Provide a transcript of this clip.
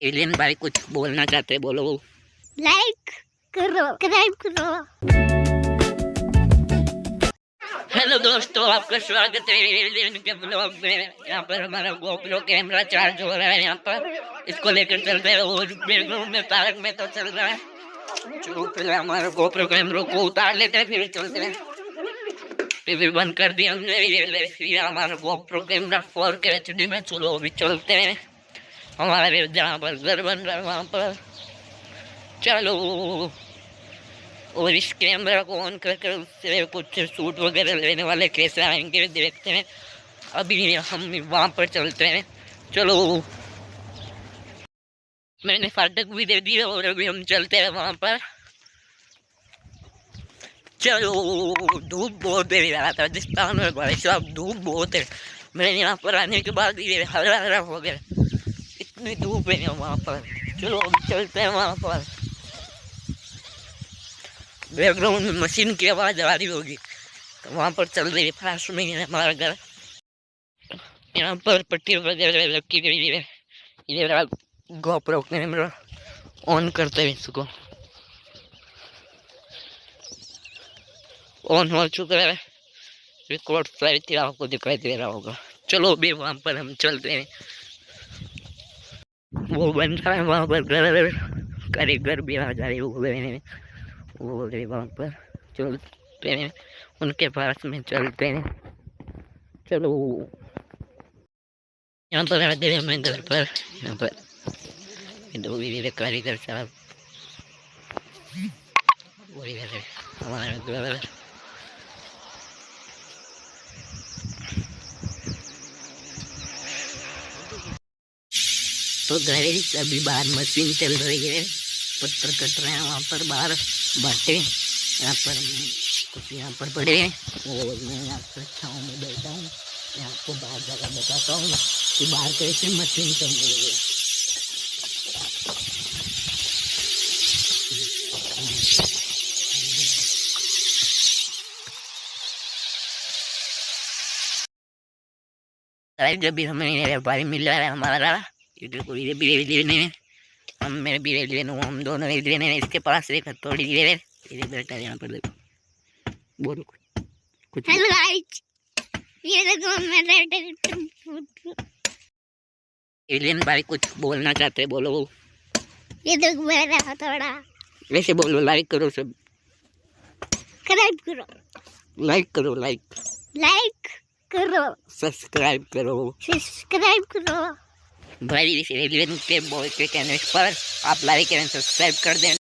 Alien भाई कुछ बोलना चाहते हैं, बोलो। लाइक करो, सब्सक्राइब करो। हेलो दोस्तों, आपका स्वागत है एलियन के ब्लॉग में। यहाँ पर हमारा गोप्रो कैमरा चार्ज हो रहा है। यहाँ पर इसको लेकर चल रहे हैं और बैकग्राउंड में पार्क में तो चल रहा है। चलो पहले हमारे गोप्रो कैमरा को उतार लेते हैं, फिर चलते हैं। टीवी बंद कर दिया हमने। हमारा गोप्रो कैमरा 4K HD में। चलो अभी चलते हैं हमारे जहाँ पर घर बन रहा है वहाँ पर। चलो, और इस कैमरा को ऑन कर कर उससे कुछ शूट वगैरह लेने वाले कैसे आएंगे देखते हैं। अभी हम वहाँ पर चलते हैं। चलो, मैंने फाटक भी दे दिया और अभी हम चलते हैं वहाँ पर। चलो, धूप बहुत है यार, राजस्थान में भाई साहब धूप बहुत है। मैंने यहाँ पर आने के बाद ये हरा हरा हो गया, इतनी धूप है वहाँ पर। चलो अभी चलते हैं वहाँ पर। बैकग्राउंड में मशीन की आवाज आ रही होगी, तो वहाँ पर चल रही है पास में ही हमारा घर। यहाँ पर पट्टी वगैरह रखी गई है। ये गोप्रो कैमरा ऑन करते हैं, इसको ऑन हो चुका है। रिकॉर्ड फ्लाइट आपको दिखाई दे रहा होगा। चलो अभी वहाँ पर हम चलते हैं। वो बन रहा है वहाँ पर घर, कारीगर भी आ जा रही है वो बोल रही वहाँ पर। चलते हैं उनके पास में, चलते हैं। चलो, यहाँ पर आ गए हमें घर पर। यहाँ पर दो भी कारीगर साहब वो हमारे घर। तो घर अभी बाहर मशीन चल रही है, पत्थर कट रहे हैं वहाँ पर बाहर बाटे। यहाँ पर कुछ यहाँ पर पड़े हैं और मैं यहाँ पर छाँव में बैठा हूँ। मैं आपको बाहर जगह बताता हूँ कि बाहर कैसे मशीन चल रही है। जब भी हमें व्यापारी मिल रहा है हमारा, इधर को धीरे धीरे हम मेरे भी लेने, हम दोनों लेने इसके पास एक थोड़ी देर धीरे बैठा है यहाँ पर। देखो, बोलो कुछ। हेलो गाइस, ये देखो मेरा एलियन भाई कुछ बोलना चाहते हैं, बोलो। ये देखो मेरा थोड़ा। वैसे बोलो, लाइक करो, सब सब्सक्राइब करो, लाइक करो, लाइक करो, सब्सक्राइब करो। भाई इस एलियन के बॉय के चैनल पर आप लाइक एंड सब्सक्राइब कर दें।